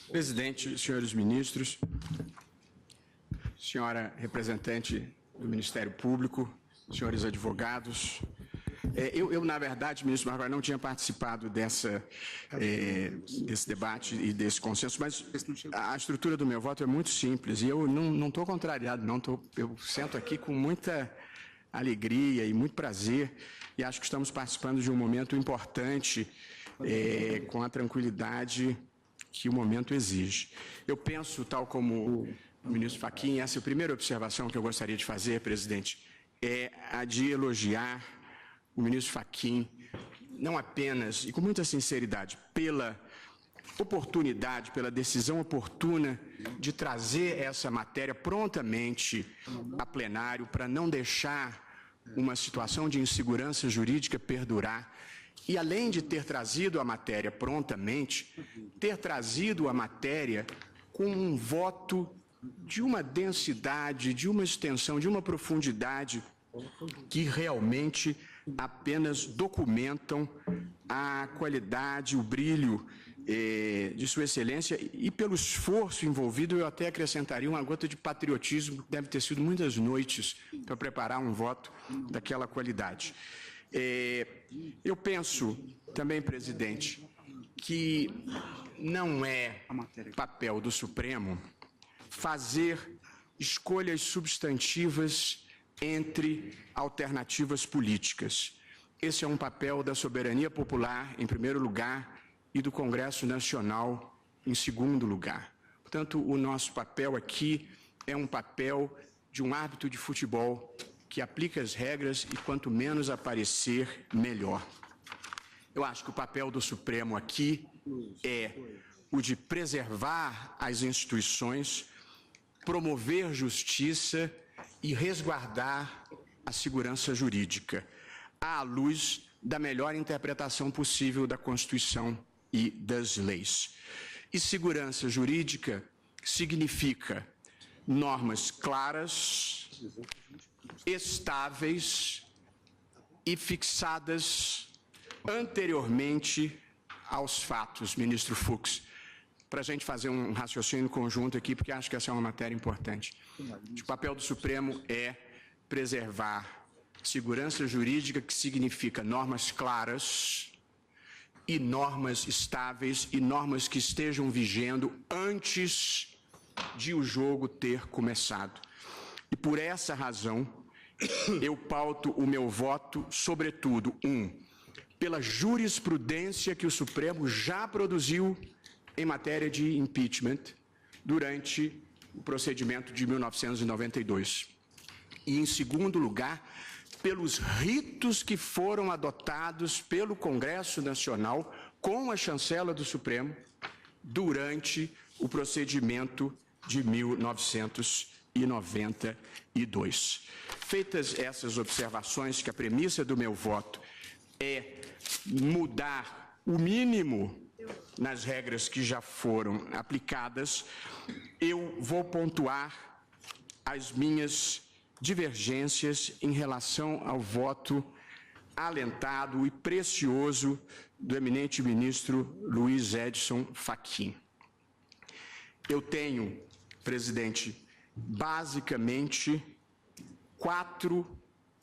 Presidente, senhores ministros, senhora representante do Ministério Público, senhores advogados, na verdade, ministro Marco, não tinha participado desse debate e desse consenso, mas a estrutura do meu voto é muito simples e eu não estou contrariado, não. Eu sento aqui com muita alegria e muito prazer e acho que estamos participando de um momento importante com a tranquilidade que o momento exige. Eu penso, tal como o ministro Fachin, essa é a primeira observação que eu gostaria de fazer, presidente, é a de elogiar o ministro Fachin, não apenas, e com muita sinceridade, pela oportunidade, pela decisão oportuna de trazer essa matéria prontamente a plenário para não deixar uma situação de insegurança jurídica perdurar. E, além de ter trazido a matéria prontamente, ter trazido a matéria com um voto de uma densidade, de uma extensão, de uma profundidade que realmente apenas documentam a qualidade, o brilho de Sua Excelência e pelo esforço envolvido, eu até acrescentaria uma gota de patriotismo, que deve ter sido muitas noites para preparar um voto daquela qualidade. Eu penso também, presidente, que não é papel do Supremo fazer escolhas substantivas entre alternativas políticas. Esse é um papel da soberania popular, em primeiro lugar, e do Congresso Nacional, em segundo lugar. Portanto, o nosso papel aqui é um papel de um árbitro de futebol que aplica as regras e, quanto menos aparecer, melhor. Eu acho que o papel do Supremo aqui é o de preservar as instituições, promover justiça e resguardar a segurança jurídica, à luz da melhor interpretação possível da Constituição e das leis. E segurança jurídica significa normas claras, estáveis e fixadas anteriormente aos fatos, ministro Fux, para a gente fazer um raciocínio conjunto aqui, porque acho que essa é uma matéria importante. O papel do Supremo é preservar segurança jurídica, que significa normas claras e normas estáveis e normas que estejam vigendo antes de o jogo ter começado. E por essa razão, eu pauto o meu voto, sobretudo, pela jurisprudência que o Supremo já produziu em matéria de impeachment durante o procedimento de 1992. E, em segundo lugar, pelos ritos que foram adotados pelo Congresso Nacional com a chancela do Supremo durante o procedimento de 1992. Feitas essas observações, que a premissa do meu voto é mudar o mínimo nas regras que já foram aplicadas, eu vou pontuar as minhas divergências em relação ao voto alentado e precioso do eminente ministro Luiz Edson Fachin. Eu tenho, presidente, basicamente 4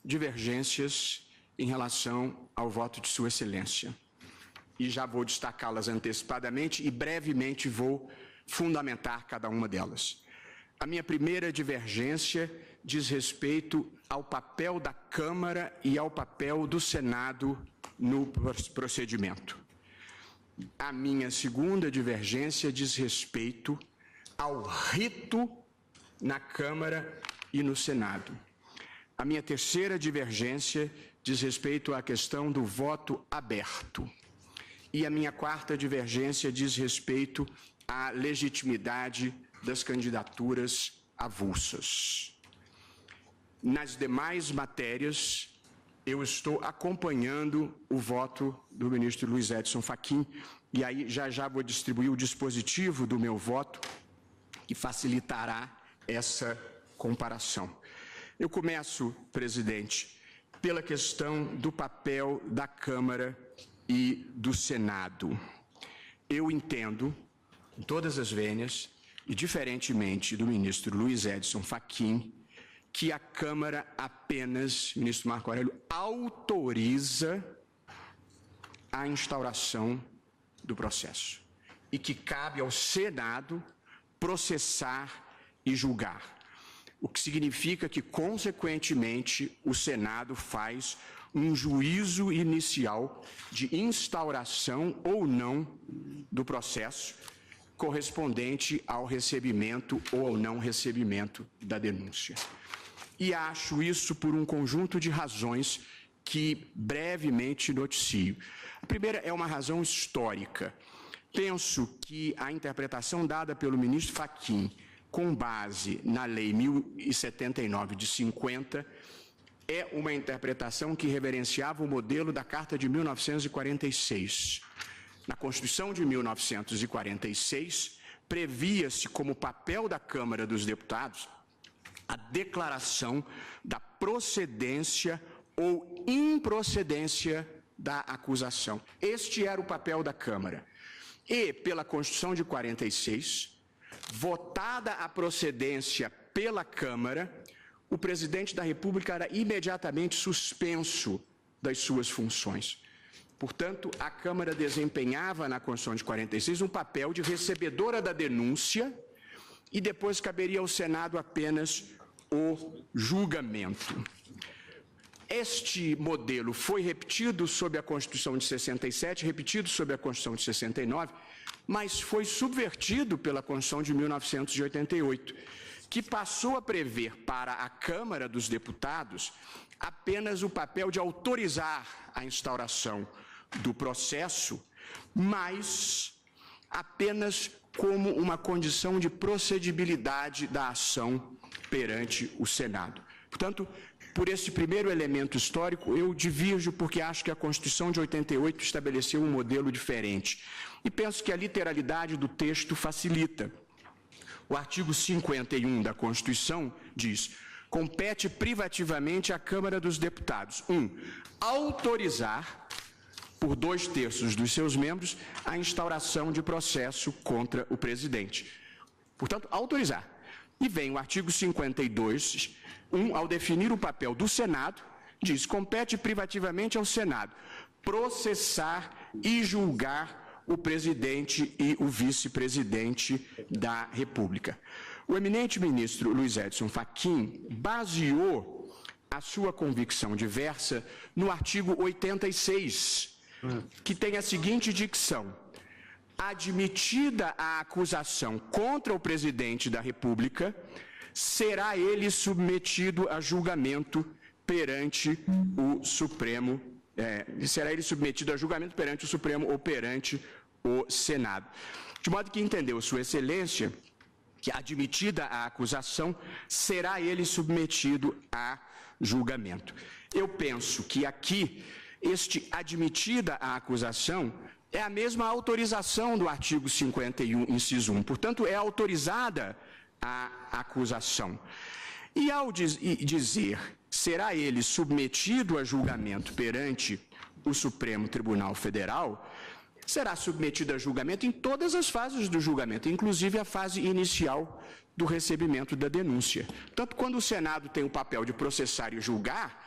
divergências em relação ao voto de Sua Excelência. E já vou destacá-las antecipadamente e brevemente vou fundamentar cada uma delas. A minha primeira divergência diz respeito ao papel da Câmara e ao papel do Senado no procedimento. A minha segunda divergência diz respeito ao rito na Câmara e no Senado. A minha terceira divergência diz respeito à questão do voto aberto. E a minha quarta divergência diz respeito à legitimidade das candidaturas avulsas. Nas demais matérias, eu estou acompanhando o voto do ministro Luiz Edson Fachin, e aí já vou distribuir o dispositivo do meu voto, que facilitará essa comparação. Eu começo, presidente, pela questão do papel da Câmara e do Senado. Eu entendo em todas as vênias, e diferentemente do ministro Luiz Edson Fachin, que a Câmara apenas, ministro Marco Aurélio, autoriza a instauração do processo e que cabe ao Senado processar e julgar, o que significa que, consequentemente, o Senado faz um juízo inicial de instauração ou não do processo correspondente ao recebimento ou ao não recebimento da denúncia. E acho isso por um conjunto de razões que brevemente noticio. A primeira é uma razão histórica. Penso que a interpretação dada pelo ministro Fachin, com base na Lei 1079 de 50, é uma interpretação que reverenciava o modelo da Carta de 1946. Na Constituição de 1946, previa-se como papel da Câmara dos Deputados a declaração da procedência ou improcedência da acusação. Este era o papel da Câmara. E, pela Constituição de 46, votada a procedência pela Câmara, o presidente da República era imediatamente suspenso das suas funções. Portanto, a Câmara desempenhava na Constituição de 46 um papel de recebedora da denúncia e depois caberia ao Senado apenas o julgamento. Este modelo foi repetido sob a Constituição de 67, repetido sob a Constituição de 69, mas foi subvertido pela Constituição de 1988, que passou a prever para a Câmara dos Deputados apenas o papel de autorizar a instauração do processo, mas apenas como uma condição de procedibilidade da ação perante o Senado. Portanto, por esse primeiro elemento histórico, eu divirjo porque acho que a Constituição de 88 estabeleceu um modelo diferente. E penso que a literalidade do texto facilita. O artigo 51 da Constituição diz: compete privativamente à Câmara dos Deputados, autorizar, por 2/3 dos seus membros, a instauração de processo contra o presidente. Portanto, autorizar. E vem o artigo 52, ao definir o papel do Senado, diz: compete privativamente ao Senado processar e julgar o presidente e o vice-presidente da República. O eminente ministro Luiz Edson Fachin baseou a sua convicção diversa no artigo 86, que tem a seguinte dicção: admitida a acusação contra o presidente da República, será ele submetido a julgamento perante o Supremo, ou perante o Senado. De modo que entendeu Sua Excelência que, admitida a acusação, será ele submetido a julgamento. Eu penso que aqui, este admitida a acusação é a mesma autorização do artigo 51, inciso 1. Portanto, é autorizada a acusação. E ao dizer será ele submetido a julgamento perante o Supremo Tribunal Federal, será submetido a julgamento em todas as fases do julgamento, inclusive a fase inicial do recebimento da denúncia. Tanto quando o Senado tem o papel de processar e julgar,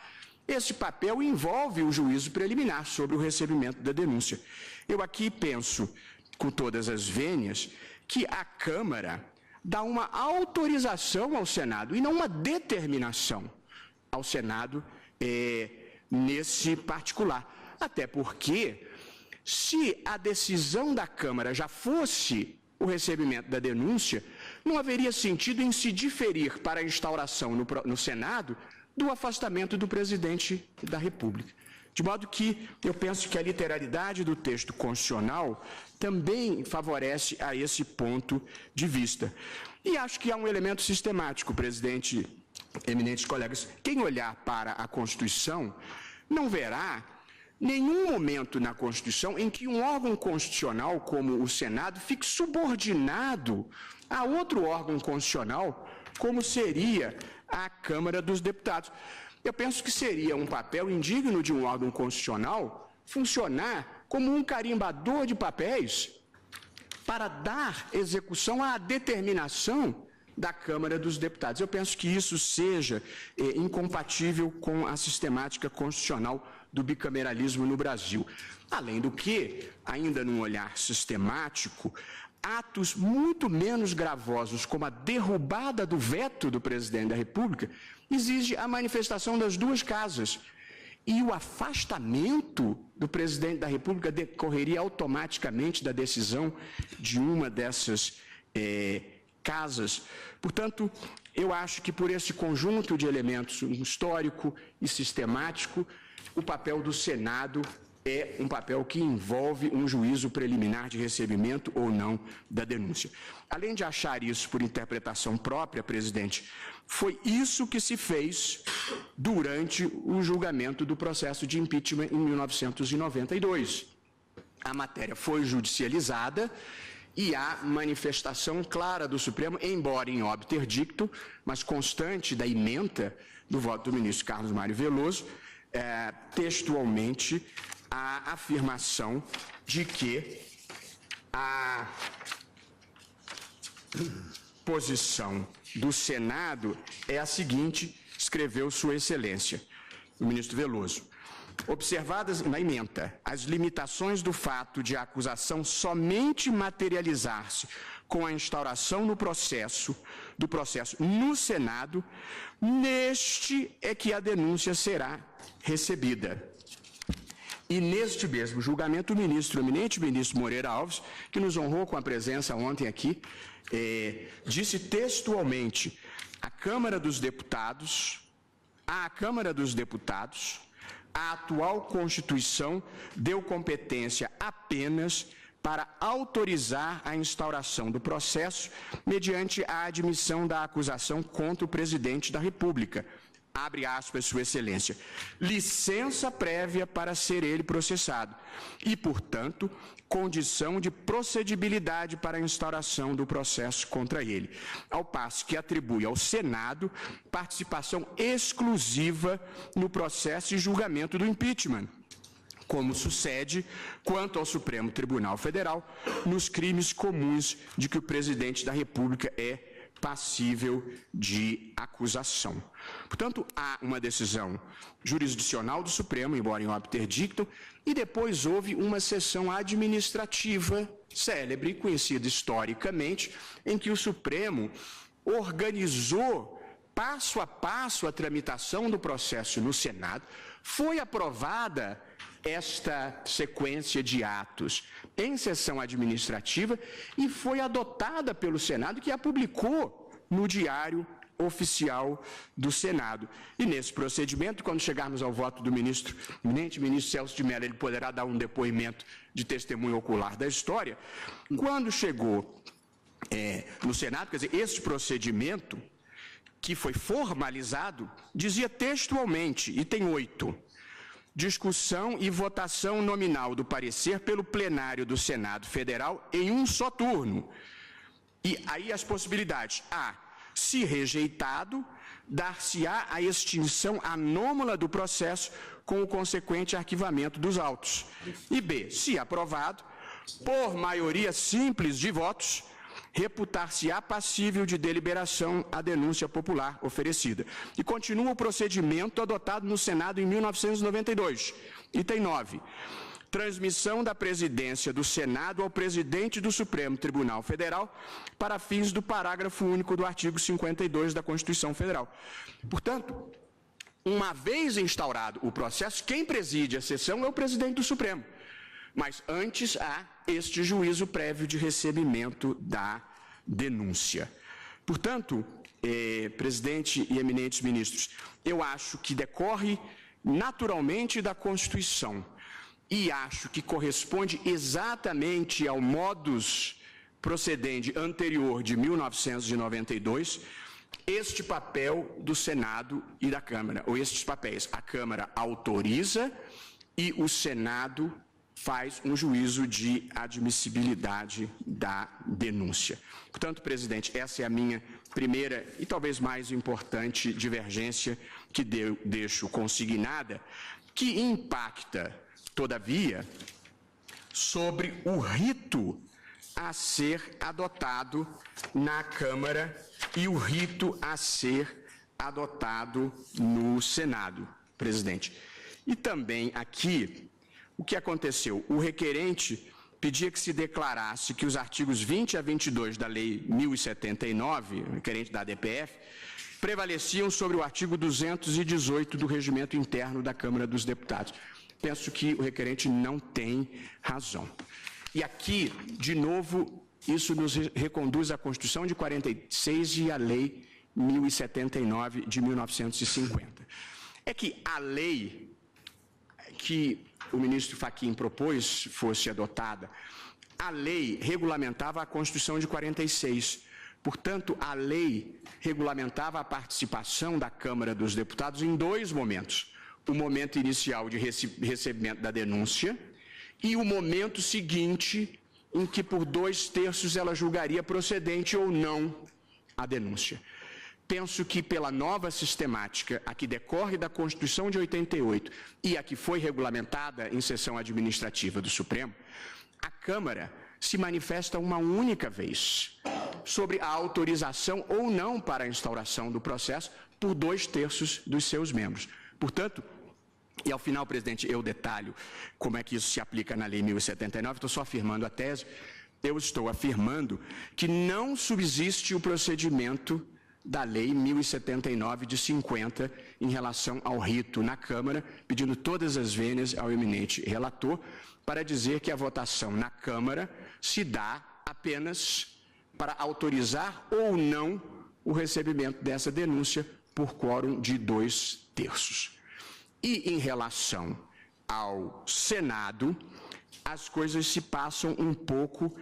esse papel envolve o juízo preliminar sobre o recebimento da denúncia. Eu aqui penso, com todas as vênias, que a Câmara dá uma autorização ao Senado e não uma determinação ao Senado nesse particular. Até porque, se a decisão da Câmara já fosse o recebimento da denúncia, não haveria sentido em se diferir para a instauração no Senado do afastamento do presidente da República. De modo que eu penso que a literalidade do texto constitucional também favorece a esse ponto de vista. E acho que há um elemento sistemático, presidente, eminentes colegas. Quem olhar para a Constituição não verá nenhum momento na Constituição em que um órgão constitucional como o Senado fique subordinado a outro órgão constitucional, como seria a Câmara dos Deputados. Eu penso que seria um papel indigno de um órgão constitucional funcionar como um carimbador de papéis para dar execução à determinação da Câmara dos Deputados. Eu penso que isso seja incompatível com a sistemática constitucional do bicameralismo no Brasil. Além do que, ainda num olhar sistemático, atos muito menos gravosos, como a derrubada do veto do presidente da República, exige a manifestação das duas casas. E o afastamento do presidente da República decorreria automaticamente da decisão de uma dessas casas. Portanto, eu acho que por esse conjunto de elementos, histórico e sistemático, o papel do Senado é um papel que envolve um juízo preliminar de recebimento ou não da denúncia. Além de achar isso por interpretação própria, presidente, foi isso que se fez durante o julgamento do processo de impeachment em 1992. A matéria foi judicializada e há manifestação clara do Supremo, embora em obter dicto, mas constante da ementa do voto do ministro Carlos Mário Veloso, textualmente, a afirmação de que a posição do Senado é a seguinte, escreveu Sua Excelência, o ministro Veloso. Observadas na ementa as limitações do fato de a acusação somente materializar-se com a instauração do processo no Senado, neste é que a denúncia será recebida. E neste mesmo julgamento, o eminente ministro Moreira Alves, que nos honrou com a presença ontem aqui, disse textualmente: à Câmara dos Deputados, a atual Constituição deu competência apenas para autorizar a instauração do processo mediante a admissão da acusação contra o presidente da República. Abre aspas, Sua Excelência, licença prévia para ser ele processado e, portanto, condição de procedibilidade para a instauração do processo contra ele, ao passo que atribui ao Senado participação exclusiva no processo e julgamento do impeachment, como sucede quanto ao Supremo Tribunal Federal nos crimes comuns de que o presidente da República é passível de acusação. Portanto, há uma decisão jurisdicional do Supremo, embora em obter dictum, e depois houve uma sessão administrativa célebre, conhecida historicamente, em que o Supremo organizou passo a passo a tramitação do processo no Senado. Foi aprovada esta sequência de atos em sessão administrativa e foi adotada pelo Senado, que a publicou no Diário Oficial do Senado. E nesse procedimento, quando chegarmos ao voto do eminente ministro Celso de Mello, ele poderá dar um depoimento de testemunho ocular da história. Quando chegou no Senado, quer dizer, esse procedimento que foi formalizado, dizia textualmente, item 8, discussão e votação nominal do parecer pelo plenário do Senado Federal em um só turno. E aí as possibilidades. A, se rejeitado, dar-se-á a extinção anômala do processo com o consequente arquivamento dos autos. E B, se aprovado, por maioria simples de votos, reputar-se-á passível de deliberação a denúncia popular oferecida. E continua o procedimento adotado no Senado em 1992. Item 9. Transmissão da presidência do Senado ao presidente do Supremo Tribunal Federal para fins do parágrafo único do artigo 52 da Constituição Federal. Portanto, uma vez instaurado o processo, quem preside a sessão é o presidente do Supremo. Mas antes há este juízo prévio de recebimento da denúncia. Portanto, presidente e eminentes ministros, eu acho que decorre naturalmente da Constituição e acho que corresponde exatamente ao modus procedente anterior de 1992, este papel do Senado e da Câmara, ou estes papéis. A Câmara autoriza e o Senado faz um juízo de admissibilidade da denúncia. Portanto, presidente, essa é a minha primeira e talvez mais importante divergência que deixo consignada, que impacta, todavia, sobre o rito a ser adotado na Câmara e o rito a ser adotado no Senado, presidente. E também aqui, o que aconteceu? O requerente pedia que se declarasse que os artigos 20 a 22 da Lei 1079, requerente da ADPF, prevaleciam sobre o artigo 218 do Regimento Interno da Câmara dos Deputados. Penso que o requerente não tem razão. E aqui, de novo, isso nos reconduz à Constituição de 46 e à Lei 1079 de 1950. É que a lei que o ministro Fachin propôs fosse adotada, a lei regulamentava a Constituição de 46. Portanto, a lei regulamentava a participação da Câmara dos Deputados em dois momentos. O momento inicial de recebimento da denúncia e o momento seguinte em que, por 2/3, ela julgaria procedente ou não a denúncia. Penso que, pela nova sistemática, a que decorre da Constituição de 88 e a que foi regulamentada em sessão administrativa do Supremo, a Câmara se manifesta uma única vez sobre a autorização ou não para a instauração do processo por 2/3 dos seus membros. Portanto, e ao final, presidente, eu detalho como é que isso se aplica na Lei 1079, estou só afirmando a tese, eu estou afirmando que não subsiste o procedimento da Lei 1079 de 50 em relação ao rito na Câmara, pedindo todas as vênias ao eminente relator para dizer que a votação na Câmara se dá apenas para autorizar ou não o recebimento dessa denúncia por quórum de 2/3. E em relação ao Senado, as coisas se passam um pouco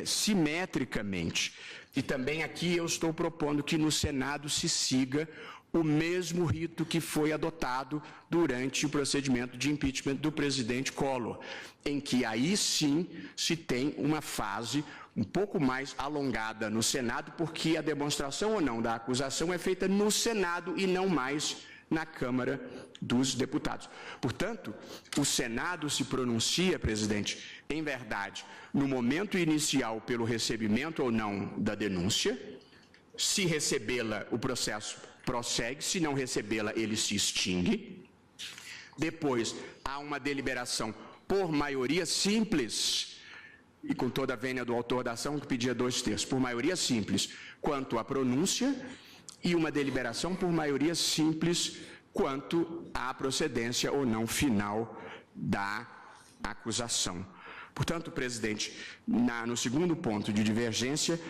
simetricamente. E também aqui eu estou propondo que no Senado se siga o mesmo rito que foi adotado durante o procedimento de impeachment do presidente Collor, em que aí sim se tem uma fase um pouco mais alongada no Senado, porque a demonstração ou não da acusação é feita no Senado e não mais na Câmara dos Deputados. Portanto, o Senado se pronuncia, presidente, em verdade, no momento inicial pelo recebimento ou não da denúncia. Se recebê-la, o processo prossegue, se não recebê-la, ele se extingue. Depois, há uma deliberação por maioria simples, e com toda a vênia do autor da ação, que pedia 2/3, por maioria simples, quanto à pronúncia, e uma deliberação por maioria simples quanto à procedência ou não final da acusação. Portanto, presidente, no segundo ponto de divergência,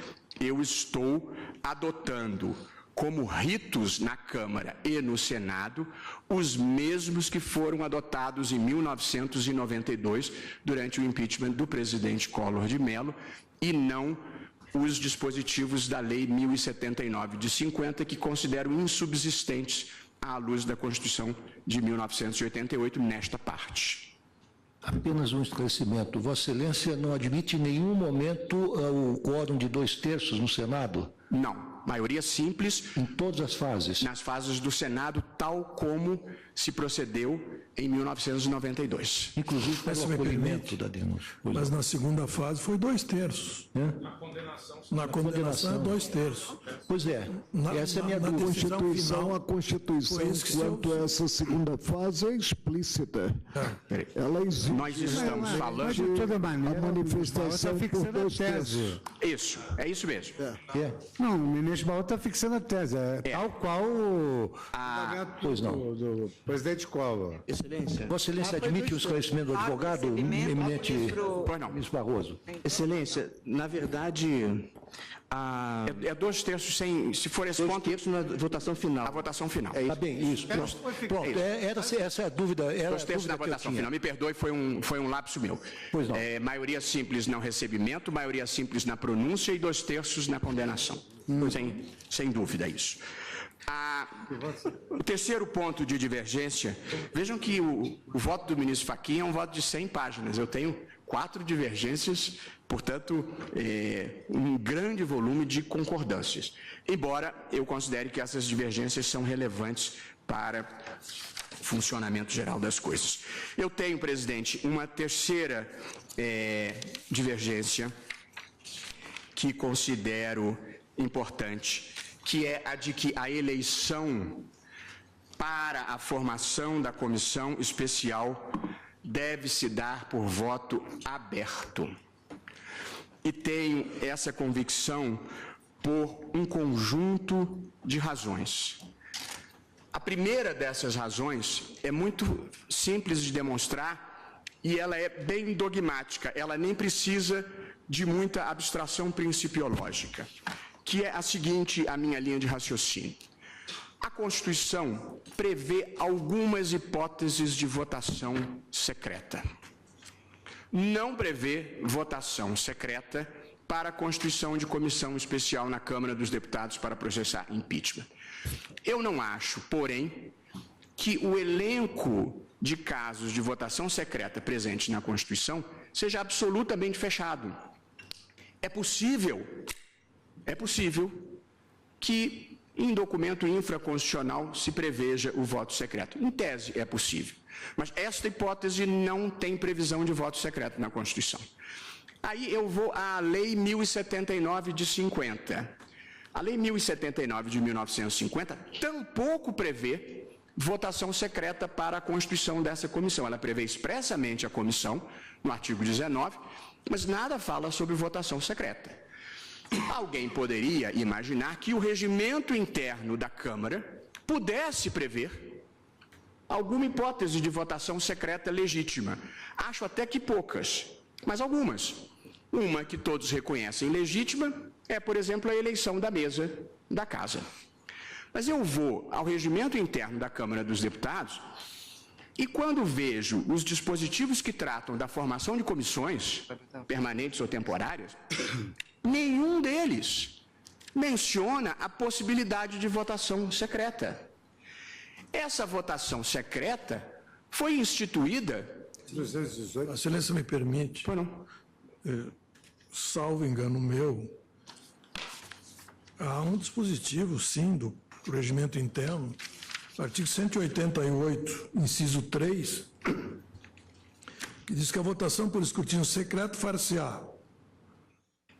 eu estou adotando como ritos na Câmara e no Senado os mesmos que foram adotados em 1992 durante o impeachment do presidente Collor de Mello e não os dispositivos da Lei 1079 de 50, que considero insubsistentes à luz da Constituição de 1988 nesta parte. Apenas um esclarecimento. Vossa Excelência não admite em nenhum momento o quórum de 2/3 no Senado? Não. Maioria simples. Em todas as fases? Nas fases do Senado, tal como se procedeu em 1992. Inclusive para o acolhimento da denúncia. Mas na segunda fase foi 2/3. Na condenação é 2/3. Pois é, essa é a minha dúvida. A Constituição, quanto a essa segunda fase, é explícita. Ela existe. Nós estamos falando... De toda maneira, a manifestação por 2/3. Isso, é isso mesmo. Não, o ministro Barroso está fixando a tese, tal qual o Pois não. do presidente Collor. Excelência. Vossa Excelência admite o esclarecimento do advogado, eminente ministro Barroso? Excelência, na verdade... É 2/3 sem... Se for esse ponto... 2/3 na votação final. A votação final. Tá bem, isso. Pronto, essa é a dúvida. Era 2/3 na votação final. Me perdoe, foi um lapso meu. Pois não. Maioria simples não recebimento, maioria simples na pronúncia e 2/3 na condenação. Sem dúvida isso. O terceiro ponto de divergência, vejam que o voto do ministro Fachin é um voto de 100 páginas. Eu tenho 4 divergências, portanto, um grande volume de concordâncias. Embora eu considere que essas divergências são relevantes para o funcionamento geral das coisas. Eu tenho, presidente, uma terceira divergência que considero importante, que é a de que a eleição para a formação da comissão especial deve se dar por voto aberto. E tenho essa convicção por um conjunto de razões. A primeira dessas razões é muito simples de demonstrar e ela é bem dogmática, ela nem precisa de muita abstração principiológica, que é a seguinte, a minha linha de raciocínio. A Constituição prevê algumas hipóteses de votação secreta. Não prevê votação secreta para a constituição de comissão especial na Câmara dos Deputados para processar impeachment. Eu não acho, porém, que o elenco de casos de votação secreta presente na Constituição seja absolutamente fechado. É possível que em documento infraconstitucional se preveja o voto secreto. Em tese é possível, mas esta hipótese não tem previsão de voto secreto na Constituição. Aí eu vou à Lei 1079 de 50. A Lei 1079 de 1950 tampouco prevê votação secreta para a constituição dessa comissão. Ela prevê expressamente a comissão, no artigo 19, mas nada fala sobre votação secreta. Alguém poderia imaginar que o regimento interno da Câmara pudesse prever alguma hipótese de votação secreta legítima. Acho até que poucas, mas algumas. Uma que todos reconhecem legítima é, por exemplo, a eleição da mesa da Casa. Mas eu vou ao regimento interno da Câmara dos Deputados e quando vejo os dispositivos que tratam da formação de comissões permanentes ou temporárias, nenhum deles menciona a possibilidade de votação secreta. Essa votação secreta foi instituída... A Excelência me permite... Pois não. Salvo engano meu, há um dispositivo, sim, do regimento interno, artigo 188, inciso 3, que diz que a votação por escrutínio secreto far-se-á.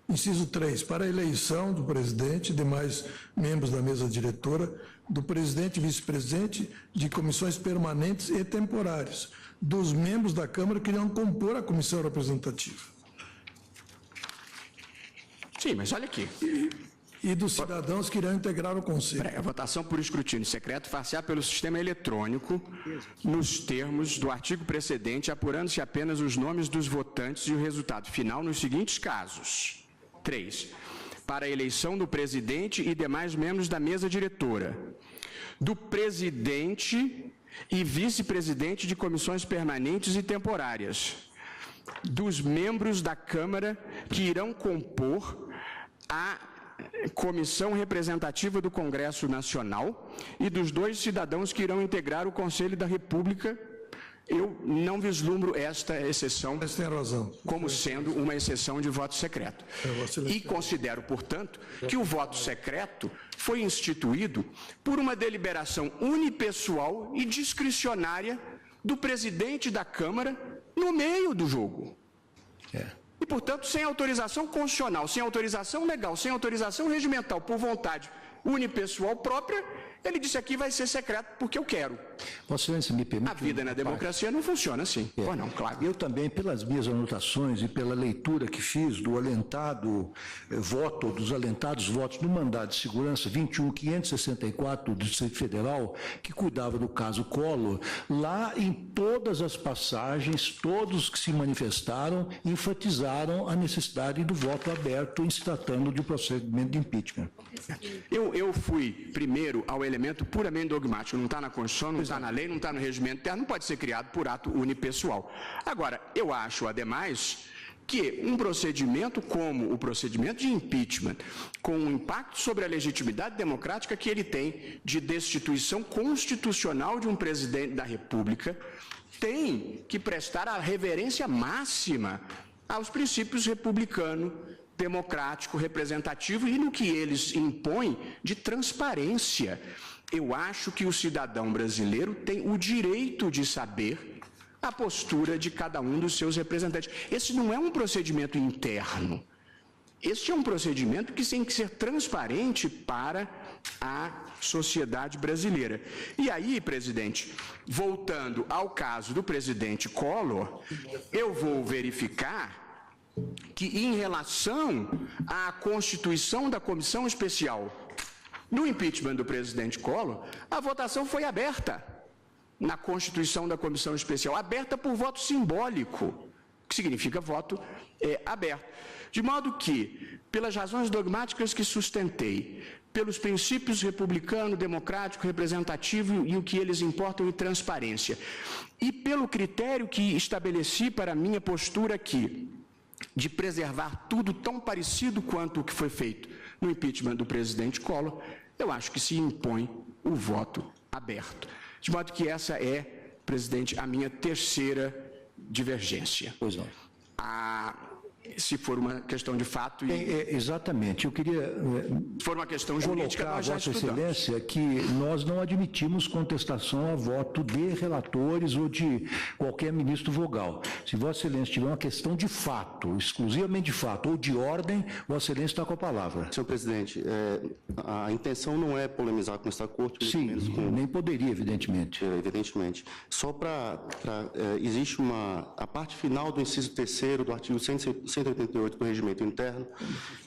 Inciso 3, para a eleição do presidente e demais membros da mesa diretora, do presidente e vice-presidente, de comissões permanentes e temporárias, dos membros da Câmara que irão compor a comissão representativa. Sim, mas olha aqui. E dos cidadãos que irão integrar o Conselho. A votação por escrutínio secreto far-se-á pelo sistema eletrônico, nos termos do artigo precedente, apurando-se apenas os nomes dos votantes e o resultado final nos seguintes casos. 3. Para a eleição do presidente e demais membros da mesa diretora, do presidente e vice-presidente de comissões permanentes e temporárias, dos membros da Câmara que irão compor a Comissão Representativa do Congresso Nacional e dos 2 cidadãos que irão integrar o Conselho da República. Eu não vislumbro esta exceção como sendo uma exceção de voto secreto. E considero, portanto, que o voto secreto foi instituído por uma deliberação unipessoal e discricionária do presidente da Câmara no meio do jogo. E, portanto, sem autorização constitucional, sem autorização legal, sem autorização regimental, por vontade unipessoal própria, ele disse aqui vai ser secreto porque eu quero. Vossa Excelência, me permite... A vida na democracia não funciona assim. Pois não, claro. Eu também, pelas minhas anotações e pela leitura que fiz do alentado voto, dos alentados votos do mandado de segurança 21.564 do Distrito Federal, que cuidava do caso Collor, lá em todas as passagens, todos que se manifestaram enfatizaram a necessidade do voto aberto em se tratando de um procedimento de impeachment. Eu fui primeiro ao elemento puramente dogmático, não está na Constituição, não está na lei, não está no regimento interno, não pode ser criado por ato unipessoal. Agora, eu acho, ademais, que um procedimento como o procedimento de impeachment, com o impacto sobre a legitimidade democrática que ele tem de destituição constitucional de um presidente da República, tem que prestar a reverência máxima aos princípios republicano, democrático, representativo e no que eles impõem de transparência. Eu acho que o cidadão brasileiro tem o direito de saber a postura de cada um dos seus representantes. Esse não é um procedimento interno. Este é um procedimento que tem que ser transparente para a sociedade brasileira. E aí, presidente, voltando ao caso do presidente Collor, eu vou verificar que, em relação à constituição da comissão especial no impeachment do presidente Collor, a votação foi aberta na constituição da comissão especial, aberta por voto simbólico, que significa voto aberto. De modo que, pelas razões dogmáticas que sustentei, pelos princípios republicano, democrático, representativo e o que eles importam em transparência, e pelo critério que estabeleci para a minha postura aqui, de preservar tudo tão parecido quanto o que foi feito no impeachment do presidente Collor, eu acho que se impõe o voto aberto. De modo que essa é, presidente, a minha terceira divergência. Pois não. Se for uma questão de fato... Exatamente. Eu queria se for uma questão jurídica, colocar a nós já Vossa estudamos. Excelência que nós não admitimos contestação a voto de relatores ou de qualquer ministro vogal. Se Vossa Excelência tiver uma questão de fato, exclusivamente de fato, ou de ordem, Vossa Excelência está com a palavra. Senhor presidente, a intenção não é polemizar com esta corte, muito Sim, menos com... nem poderia, evidentemente. Evidentemente. Só existe a parte final do inciso 3º do artigo 188 do Regimento Interno,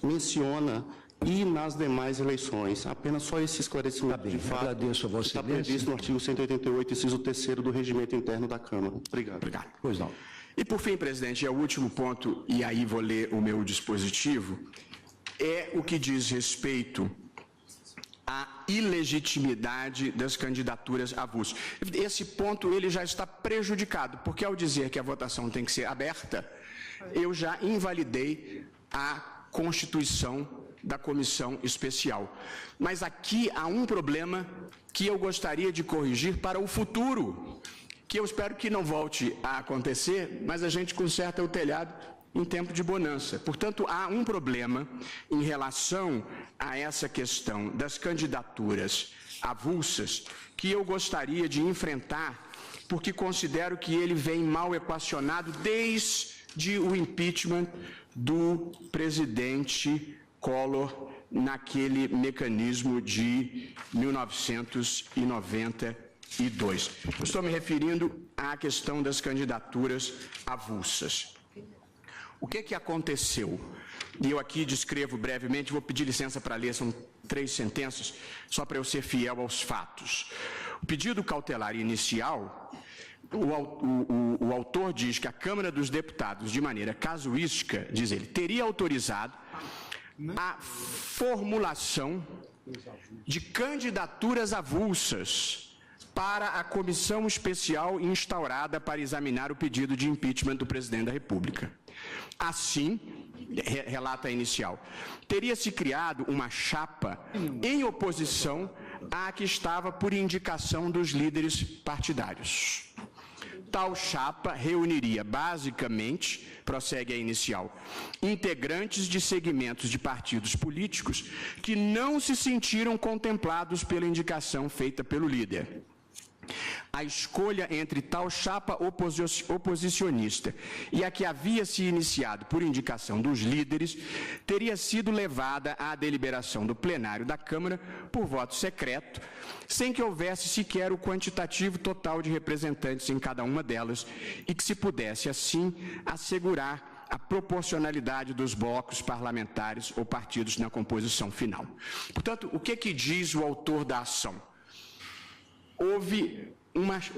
menciona e nas demais eleições. Apenas só esse esclarecimento de fato agradeço a Vossa está Excelência. previsto no artigo 188, inciso 3º do Regimento Interno da Câmara. Obrigado. Obrigado. Pois não. E, por fim, presidente, é o último ponto, e aí vou ler o meu dispositivo, é o que diz respeito à ilegitimidade das candidaturas avulsas. Esse ponto ele já está prejudicado, porque ao dizer que a votação tem que ser aberta, eu já invalidei a constituição da comissão especial. Mas aqui há um problema que eu gostaria de corrigir para o futuro, que eu espero que não volte a acontecer, mas a gente conserta o telhado em tempo de bonança. Portanto, há um problema em relação a essa questão das candidaturas avulsas que eu gostaria de enfrentar, porque considero que ele vem mal equacionado desde o impeachment do presidente Collor naquele mecanismo de 1992. Estou me referindo à questão das candidaturas avulsas. O que aconteceu? E eu aqui descrevo brevemente, vou pedir licença para ler, são 3 sentenças, só para eu ser fiel aos fatos. O pedido cautelar inicial, o autor diz que a Câmara dos Deputados, de maneira casuística, diz ele, teria autorizado a formulação de candidaturas avulsas para a comissão especial instaurada para examinar o pedido de impeachment do presidente da República. Assim, relata a inicial, teria se criado uma chapa em oposição à que estava por indicação dos líderes partidários. Tal chapa reuniria, basicamente, prossegue a inicial, integrantes de segmentos de partidos políticos que não se sentiram contemplados pela indicação feita pelo líder. A escolha entre tal chapa oposicionista e a que havia se iniciado por indicação dos líderes teria sido levada à deliberação do plenário da Câmara por voto secreto, sem que houvesse sequer o quantitativo total de representantes em cada uma delas e que se pudesse, assim, assegurar a proporcionalidade dos blocos parlamentares ou partidos na composição final. Portanto, o que diz o autor da ação?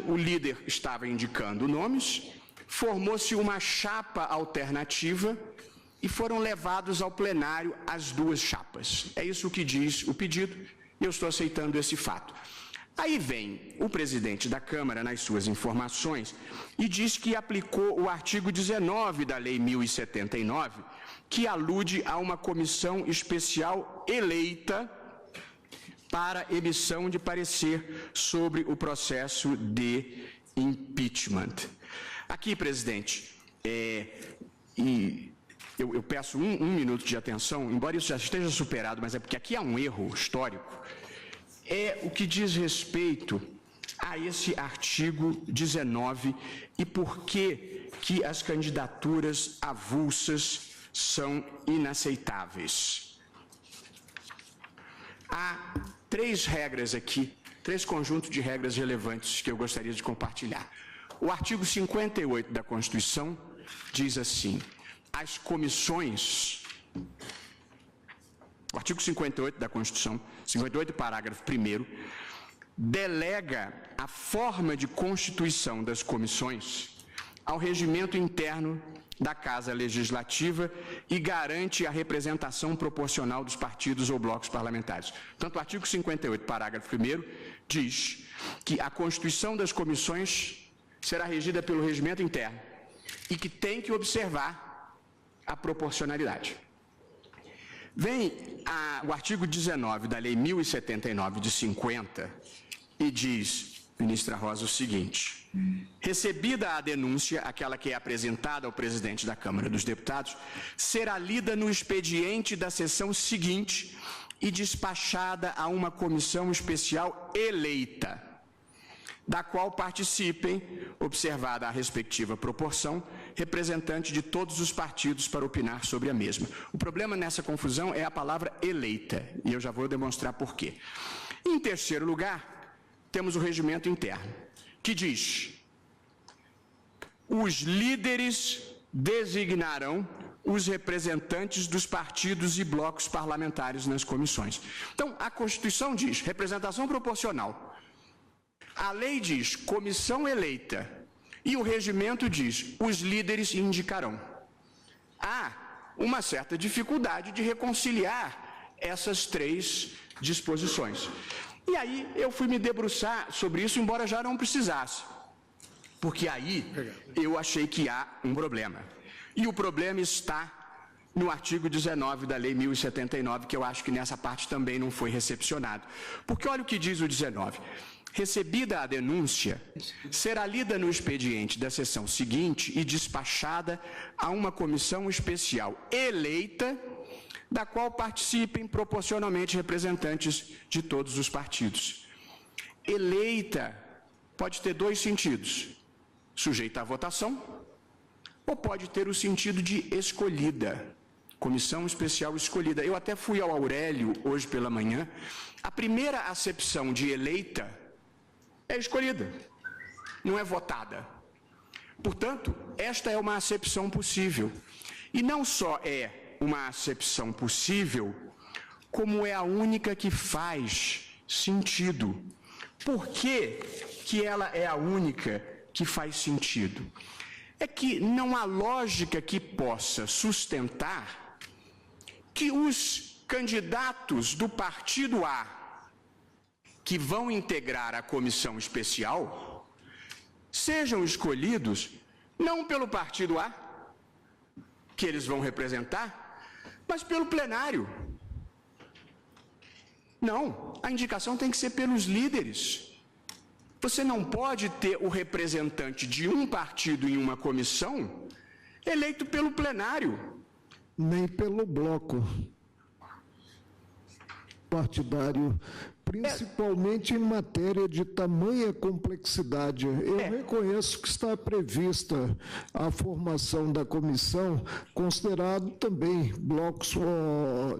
O líder estava indicando nomes, formou-se uma chapa alternativa e foram levados ao plenário as 2 chapas. É isso que diz o pedido, e eu estou aceitando esse fato. Aí vem o presidente da Câmara, nas suas informações, e diz que aplicou o artigo 19 da Lei 1079, que alude a uma comissão especial eleita para emissão de parecer sobre o processo de impeachment. Aqui, presidente, eu peço um minuto de atenção, embora isso já esteja superado, mas é porque aqui há um erro histórico, é o que diz respeito a esse artigo 19 e por que as candidaturas avulsas são inaceitáveis. Há 3 regras aqui, 3 conjuntos de regras relevantes que eu gostaria de compartilhar. O artigo 58 da Constituição diz assim: as comissões... O artigo 58 da Constituição, 58, parágrafo 1º, delega a forma de constituição das comissões ao regimento interno da Casa Legislativa e garante a representação proporcional dos partidos ou blocos parlamentares. Portanto, o artigo 58, parágrafo 1º, diz que a constituição das comissões será regida pelo regimento interno e que tem que observar a proporcionalidade. Vem o artigo 19 da Lei 1079 de 50 e diz, ministra Rosa, o seguinte: recebida a denúncia, aquela que é apresentada ao presidente da Câmara dos Deputados, será lida no expediente da sessão seguinte e despachada a uma comissão especial eleita, da qual participem, observada a respectiva proporção, representantes de todos os partidos para opinar sobre a mesma. O problema nessa confusão é a palavra eleita, e eu já vou demonstrar por quê. Em terceiro lugar, temos o regimento interno, que diz: os líderes designarão os representantes dos partidos e blocos parlamentares nas comissões. Então, a Constituição diz representação proporcional. A lei diz comissão eleita e o regimento diz os líderes indicarão. Há uma certa dificuldade de reconciliar essas 3 disposições. E aí eu fui me debruçar sobre isso, embora já não precisasse, porque aí eu achei que há um problema. E o problema está no artigo 19 da Lei 1079, que eu acho que nessa parte também não foi recepcionado. Porque olha o que diz o 19. Recebida a denúncia, será lida no expediente da sessão seguinte e despachada a uma comissão especial eleita, da qual participem proporcionalmente representantes de todos os partidos. Eleita pode ter 2 sentidos: sujeita à votação, ou pode ter o sentido de escolhida, comissão especial escolhida. Eu até fui ao Aurélio hoje pela manhã. A primeira acepção de eleita é escolhida, não é votada. Portanto, esta é uma acepção possível. E não só é uma acepção possível, como é a única que faz sentido. Por que que ela é a única que faz sentido? É que não há lógica que possa sustentar que os candidatos do partido A que vão integrar a comissão especial sejam escolhidos não pelo partido A, que eles vão representar, mas pelo plenário. Não, a indicação tem que ser pelos líderes. Você não pode ter o representante de um partido em uma comissão eleito pelo plenário. Nem pelo bloco partidário, principalmente em matéria de tamanha complexidade. Eu reconheço que está prevista a formação da comissão, considerado também blocos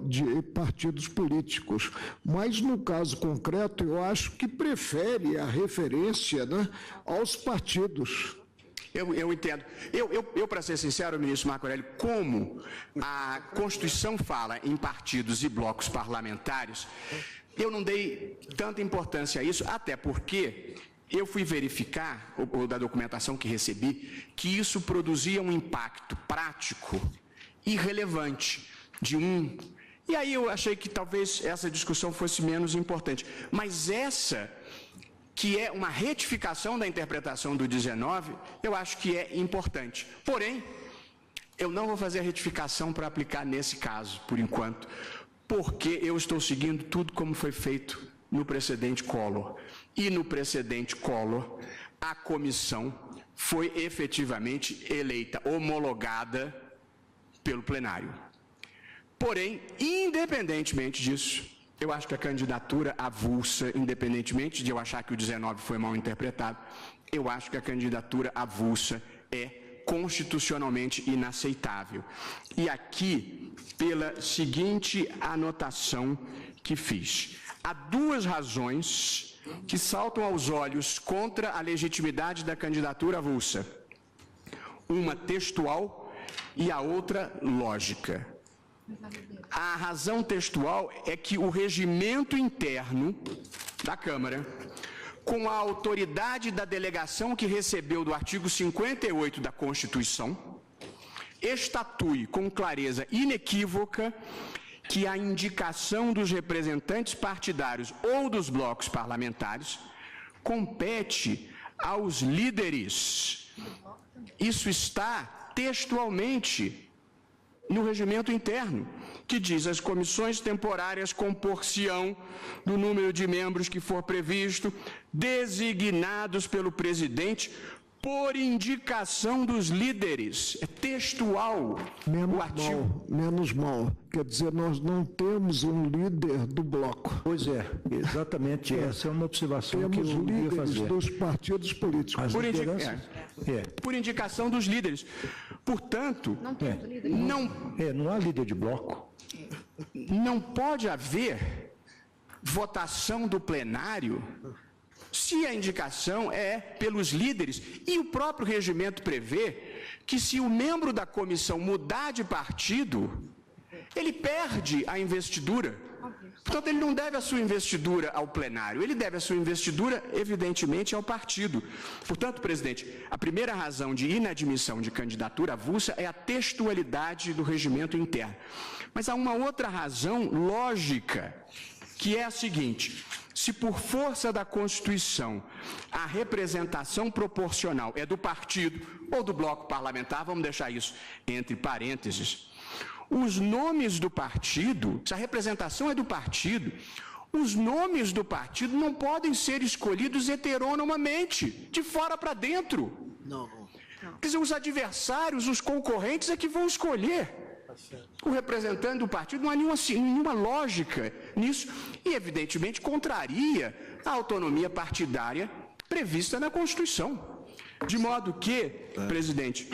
de partidos políticos. Mas, no caso concreto, eu acho que prefere a referência, né, aos partidos. Eu entendo. Para ser sincero, ministro Marco Aurélio, como a Constituição fala em partidos e blocos parlamentares, eu não dei tanta importância a isso, até porque eu fui verificar, ou da documentação que recebi, que isso produzia um impacto prático irrelevante de um. E aí eu achei que talvez essa discussão fosse menos importante. Mas essa, que é uma retificação da interpretação do 19, eu acho que é importante. Porém, eu não vou fazer a retificação para aplicar nesse caso, por enquanto, porque eu estou seguindo tudo como foi feito no precedente Collor. E no precedente Collor, a comissão foi efetivamente eleita, homologada pelo plenário. Porém, independentemente disso, eu acho que a candidatura avulsa, independentemente de eu achar que o 19 foi mal interpretado, eu acho que a candidatura avulsa é constitucionalmente inaceitável. E aqui, pela seguinte anotação que fiz. Há duas razões que saltam aos olhos contra a legitimidade da candidatura avulsa. Uma textual e a outra lógica. A razão textual é que o regimento interno da Câmara, com a autoridade da delegação que recebeu do artigo 58 da Constituição, estatui com clareza inequívoca que a indicação dos representantes partidários ou dos blocos parlamentares compete aos líderes. Isso está textualmente no regimento interno, que diz: as comissões temporárias compor-se-ão do número de membros que for previsto, designados pelo presidente por indicação dos líderes. É textual. Menos mal. Quer dizer, nós não temos um líder do bloco. Pois é, exatamente. Essa é uma observação que eu queria fazer. Temos líderes dos partidos políticos. Por indicação dos líderes. Portanto, não há líder de bloco. Não pode haver votação do plenário se a indicação é pelos líderes. E o próprio regimento prevê que, se o membro da comissão mudar de partido, ele perde a investidura. Portanto, ele não deve a sua investidura ao plenário, ele deve a sua investidura, evidentemente, ao partido. Portanto, presidente, a primeira razão de inadmissão de candidatura avulsa é a textualidade do regimento interno. Mas há uma outra razão lógica, que é a seguinte: se por força da Constituição a representação proporcional é do partido ou do bloco parlamentar, vamos deixar isso entre parênteses, os nomes do partido, se a representação é do partido, os nomes do partido não podem ser escolhidos heteronomamente, de fora para dentro. Não. Quer dizer, os adversários, os concorrentes é que vão escolher o representante do partido. Não há nenhuma lógica nisso e, evidentemente, contraria a autonomia partidária prevista na Constituição. De modo que, presidente,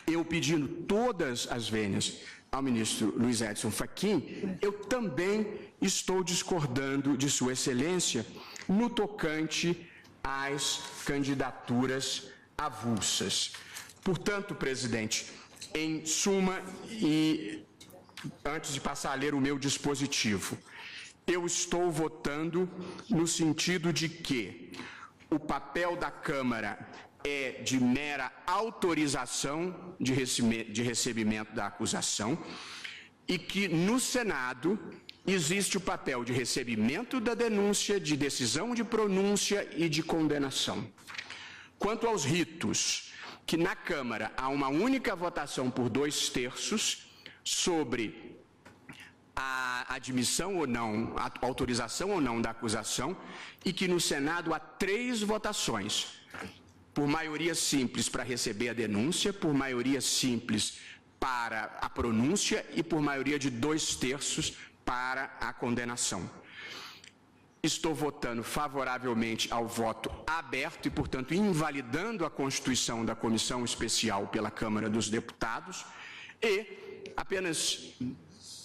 eu pedindo todas as vênias ao ministro Luiz Edson Fachin, eu também estou discordando de Sua Excelência no tocante às candidaturas avulsas. Portanto, presidente, em suma, e antes de passar a ler o meu dispositivo, eu estou votando no sentido de que o papel da Câmara é de mera autorização de recebimento da acusação e que no Senado existe o papel de recebimento da denúncia, de decisão de pronúncia e de condenação. Quanto aos ritos, que na Câmara há uma única votação por 2/3 sobre a admissão ou não, a autorização ou não da acusação, e que no Senado há 3 votações, por maioria simples para receber a denúncia, por maioria simples para a pronúncia e por maioria de 2/3 para a condenação. Estou votando favoravelmente ao voto aberto e, portanto, invalidando a constituição da Comissão Especial pela Câmara dos Deputados e, apenas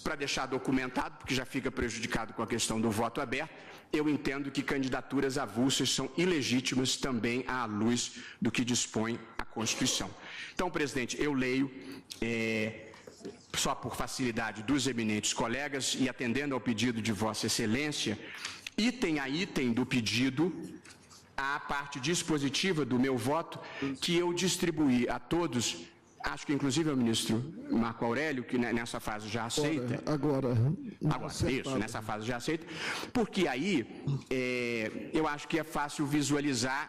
para deixar documentado, porque já fica prejudicado com a questão do voto aberto, eu entendo que candidaturas avulsas são ilegítimas também à luz do que dispõe a Constituição. Então, presidente, eu leio, só por facilidade dos eminentes colegas e atendendo ao pedido de Vossa Excelência, item a item do pedido, a parte dispositiva do meu voto, que eu distribuí a todos, acho que inclusive ao ministro Marco Aurélio, que nessa fase já aceita. Agora, isso, nessa fase já aceita, porque aí eu acho que é fácil visualizar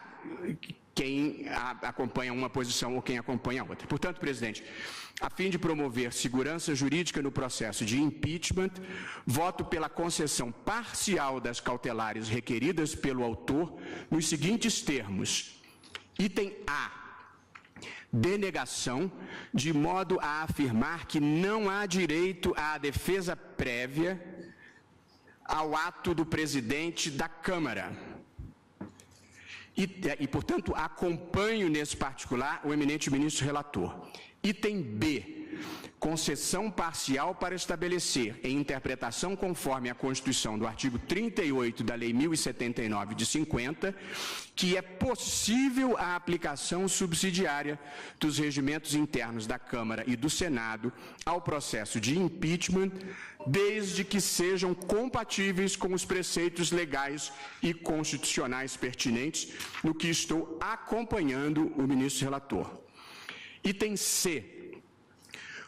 quem acompanha uma posição ou quem acompanha a outra. Portanto, presidente, a fim de promover segurança jurídica no processo de impeachment, voto pela concessão parcial das cautelares requeridas pelo autor nos seguintes termos. Item A. Denegação, de modo a afirmar que não há direito à defesa prévia ao ato do presidente da Câmara. E, portanto, acompanho nesse particular o eminente ministro relator. Item B, concessão parcial para estabelecer, em interpretação conforme a Constituição do artigo 38 da Lei 1079 de 50, que é possível a aplicação subsidiária dos regimentos internos da Câmara e do Senado ao processo de impeachment, desde que sejam compatíveis com os preceitos legais e constitucionais pertinentes, no que estou acompanhando o ministro relator. Item C,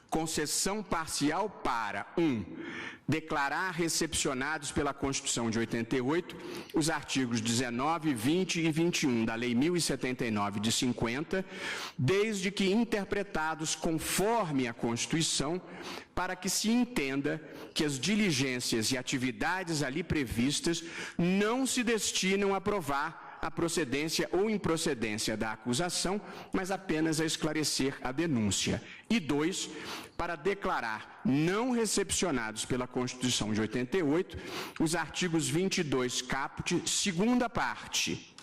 concessão parcial para 1. Declarar recepcionados pela Constituição de 88 os artigos 19, 20 e 21 da Lei 1079 de 50, desde que interpretados conforme a Constituição, para que se entenda que as diligências e atividades ali previstas não se destinam a provar a procedência ou improcedência da acusação, mas apenas a esclarecer a denúncia. E 2, para declarar não recepcionados pela Constituição de 88 os artigos 22 caput, segunda parte,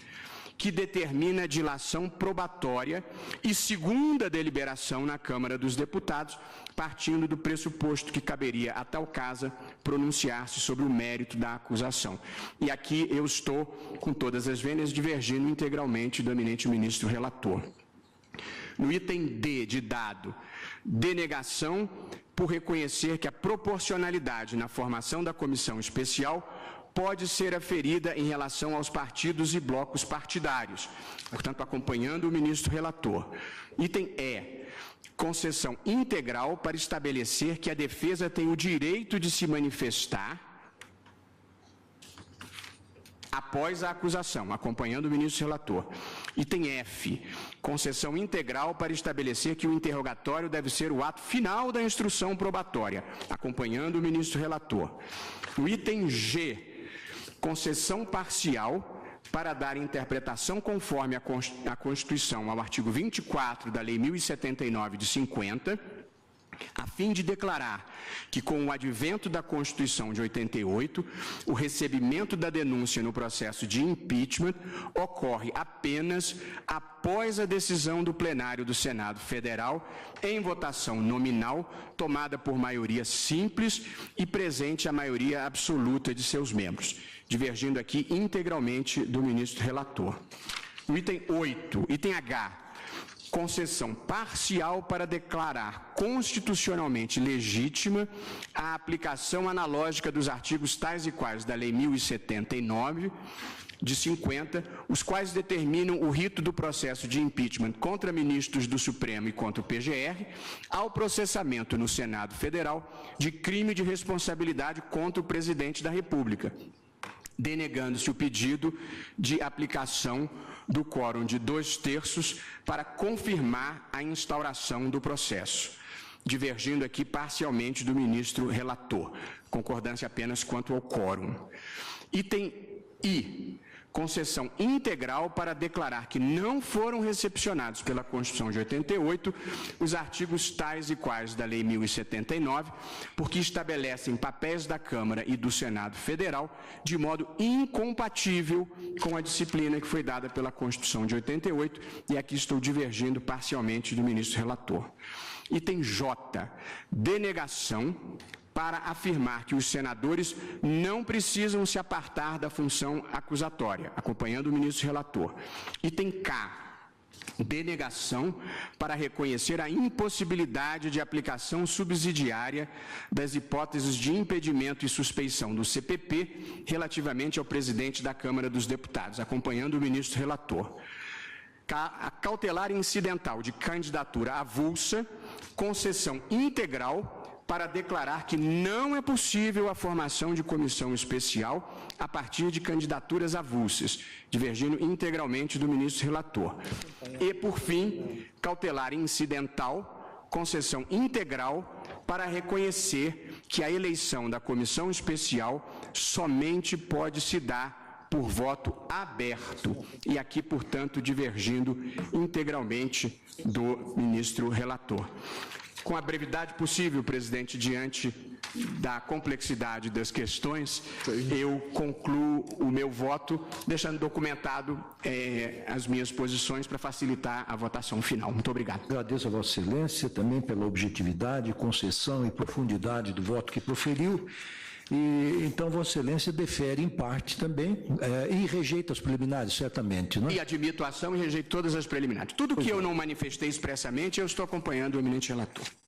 que determina a dilação probatória e segunda deliberação na Câmara dos Deputados, partindo do pressuposto que caberia a tal casa pronunciar-se sobre o mérito da acusação. E aqui eu estou, com todas as vênias, divergindo integralmente do eminente ministro relator. No item D de dado, denegação por reconhecer que a proporcionalidade na formação da comissão especial pode ser aferida em relação aos partidos e blocos partidários, portanto, acompanhando o ministro relator. Item E, concessão integral para estabelecer que a defesa tem o direito de se manifestar após a acusação, acompanhando o ministro relator. Item F, concessão integral para estabelecer que o interrogatório deve ser o ato final da instrução probatória, acompanhando o ministro relator. No item G, concessão parcial para dar interpretação conforme a Constituição ao artigo 24 da Lei 1079 de 50, a fim de declarar que, com o advento da Constituição de 88, o recebimento da denúncia no processo de impeachment ocorre apenas após a decisão do plenário do Senado Federal, em votação nominal, tomada por maioria simples e presente a maioria absoluta de seus membros, divergindo aqui integralmente do ministro relator. No item 8, item H, concessão parcial para declarar constitucionalmente legítima a aplicação analógica dos artigos tais e quais da Lei 1079 de 50, os quais determinam o rito do processo de impeachment contra ministros do Supremo e contra o PGR, ao processamento no Senado Federal de crime de responsabilidade contra o presidente da República, denegando-se o pedido de aplicação do quórum de 2/3 para confirmar a instauração do processo, divergindo aqui parcialmente do ministro relator, concordância apenas quanto ao quórum. Item I, concessão integral para declarar que não foram recepcionados pela Constituição de 88 os artigos tais e quais da Lei 1079, porque estabelecem papéis da Câmara e do Senado Federal de modo incompatível com a disciplina que foi dada pela Constituição de 88, e aqui estou divergindo parcialmente do ministro relator. Item J, denegação para afirmar que os senadores não precisam se apartar da função acusatória, acompanhando o ministro relator. Item K, denegação para reconhecer a impossibilidade de aplicação subsidiária das hipóteses de impedimento e suspeição do CPP relativamente ao presidente da Câmara dos Deputados, acompanhando o ministro relator. A cautelar incidental de candidatura avulsa, concessão integral para declarar que não é possível a formação de comissão especial a partir de candidaturas avulsas, divergindo integralmente do ministro relator. E, por fim, cautelar incidental, concessão integral para reconhecer que a eleição da comissão especial somente pode se dar por voto aberto, e aqui, portanto, divergindo integralmente do ministro relator. Com a brevidade possível, presidente, diante da complexidade das questões, eu concluo o meu voto, deixando documentado as minhas posições para facilitar a votação final. Muito obrigado. Agradeço a Vossa Excelência também pela objetividade, concessão e profundidade do voto que proferiu. E então Vossa Excelência defere em parte também e rejeita as preliminares, certamente, não é? E admito a ação e rejeito todas as preliminares. Tudo que eu não manifestei expressamente, eu estou acompanhando o eminente relator.